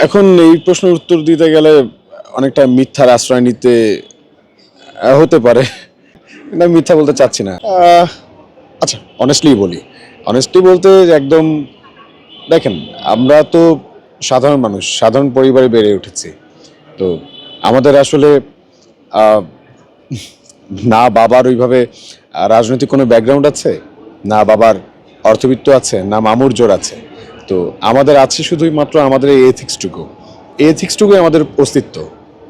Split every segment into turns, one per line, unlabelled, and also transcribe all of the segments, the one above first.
এখন এই প্রশ্নের উত্তর দিতে গেলে অনেকটা মিথ্যার আশ্রয় নিতে হতে পারে, কিন্তু আমি মিথ্যা বলতে চাচ্ছি না। আচ্ছা, অনেস্টলি বলতে একদম, দেখেন, আমরা তো সাধারণ মানুষ, সাধারণ পরিবারে বেড়ে উঠেছি। তো আমাদের আসলে আহ, না বাবার ওইভাবে রাজনৈতিক কোনো ব্যাকগ্রাউন্ড আছে, না বাবার অর্থবিত্ত আছে, না মামুর জোর আছে। তো আমাদের আছে শুধুই মাত্র আমাদের এই এথিক্সটুকুই আমাদের অস্তিত্ব,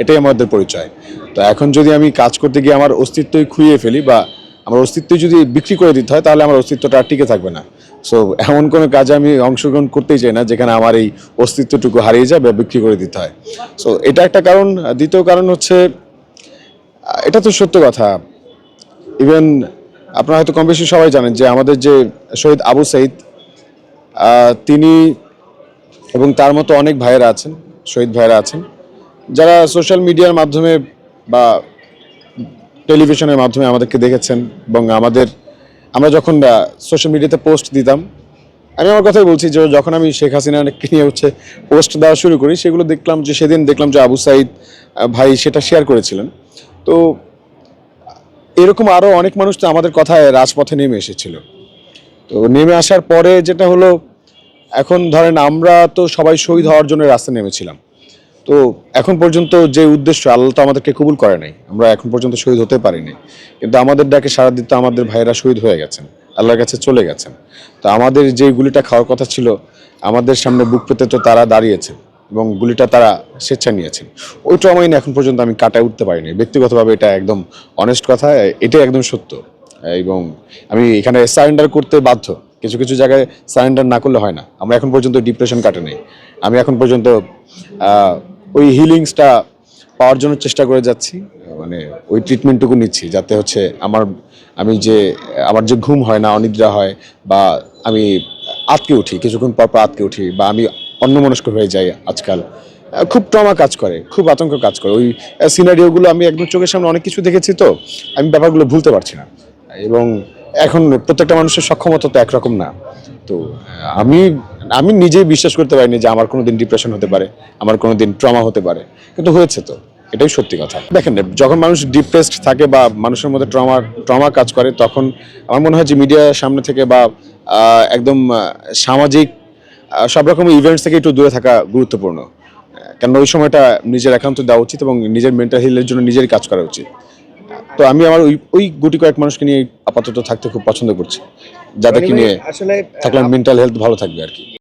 এটাই আমাদের পরিচয়। তো এখন যদি আমি কাজ করতে গিয়ে আমার অস্তিত্বই খুইয়ে ফেলি, বা আমার অস্তিত্বই যদি বিক্রি করে দিতে হয়, তাহলে আমার অস্তিত্বটা আর টিকে থাকবে না। সো এমন কোনো কাজে আমি অংশগ্রহণ করতেই চাই না যেখানে আমার এই অস্তিত্বটুকু হারিয়ে যায় বা বিক্রি করে দিতে হয়। সো এটা একটা কারণ। দ্বিতীয় কারণ হচ্ছে, এটা তো সত্য কথা, ইভেন আপনারা হয়তো কম বেশি সবাই জানেন যে আমাদের যে শহীদ আবু সাইদ, তিনি এবং তার মতো অনেক ভাইয়েরা আছেন, শহীদ ভাইয়েরা আছেন, যারা সোশ্যাল মিডিয়ার মাধ্যমে বা টেলিভিশনের মাধ্যমে আমাদেরকে দেখেছেন। এবং আমরা যখন সোশ্যাল মিডিয়াতে পোস্ট দিতাম, আমি আমার কথাই বলছি, যে যখন আমি শেখ হাসিনাকে নিয়ে পোস্ট দেওয়া শুরু করি, সেদিন দেখলাম যে আবু সাইদ ভাই সেটা শেয়ার করেছিলেন। তো এরকম আরও অনেক মানুষ তো আমাদের কথায় রাজপথে নেমে এসেছিল। তো নেমে আসার পরে যেটা হলো, এখন ধরেন আমরা তো সবাই শহীদ হওয়ার জন্য রাস্তায় নেমেছিলাম। তো এখন পর্যন্ত যে উদ্দেশ্য, আল্লাহ তো আমাদেরকে কবুল করে নাই, আমরা এখন পর্যন্ত শহীদ হতে পারিনি। কিন্তু আমাদের ডাকে সাড়া দিতে আমাদের ভাইয়েরা শহীদ হয়ে গেছেন, আল্লাহর কাছে চলে গেছেন। তো আমাদের যে গুলিটা খাওয়ার কথা ছিল, আমাদের সামনে বুক পেতে তো তারা দাঁড়িয়েছেন এবং গুলিটা তারা স্বেচ্ছা নিয়েছেন। ওই ট্রমাই এখন পর্যন্ত আমি কাটায় উঠতে পারিনি ব্যক্তিগতভাবে, এটা একদম অনেস্ট কথা, এটাই একদম সত্য। এবং আমি এখানে সারেন্ডার করতে বাধ্য, কিছু কিছু জায়গায় সারেন্ডার না করলে হয় না। আমরা এখন পর্যন্ত ডিপ্রেশন কাটে নেই, আমি এখন পর্যন্ত ওই হিলিংসটা পাওয়ার জন্য চেষ্টা করে যাচ্ছি, মানে ওই ট্রিটমেন্টটুকু নিচ্ছি, যাতে হচ্ছে আমার যে ঘুম হয় না, অনিদ্রা হয়, বা আমি আটকে উঠি, কিছুক্ষণ পর পর আটকে উঠি, বা আমি অন্যমনস্ক হয়ে যাই আজকাল, খুব ট্রমা কাজ করে, খুব আতঙ্ক কাজ করে। ওই সিনারিওগুলো আমি একদম চোখের সামনে অনেক কিছু দেখেছি, তো আমি ব্যাপারগুলো ভুলতে পারছি না। এবং এখন প্রত্যেকটা মানুষের সক্ষমতা তো একরকম না। তো আমি আমি নিজেই বিশ্বাস করতে পারিনি যে আমার কোনোদিন ডিপ্রেশন হতে পারে, আমার কোনোদিন ট্রমা হতে পারে, কিন্তু হয়েছে। তো এটাই সত্যি কথা। দেখেন, যখন মানুষ ডিপ্রেসড থাকে বা মানুষের মধ্যে ট্রমা কাজ করে, তখন আমার মনে হয় যে মিডিয়ার সামনে থেকে বা একদম সামাজিক সব রকম ইভেন্টস থেকে একটু দূরে থাকা গুরুত্বপূর্ণ। কেন ওই সময়টা নিজের একান্ত দেওয়া উচিত এবং নিজের মেন্টাল হেলথের জন্য নিজেরই কাজ করা উচিত। তো আমি আমার ওই গুটি কয়েক মানুষকে নিয়ে আপাতত থাকতে খুব পছন্দ করছি, যাদেরকে নিয়ে
আসলে
থাকলে মেন্টাল হেলথ ভালো থাকবে আর কি।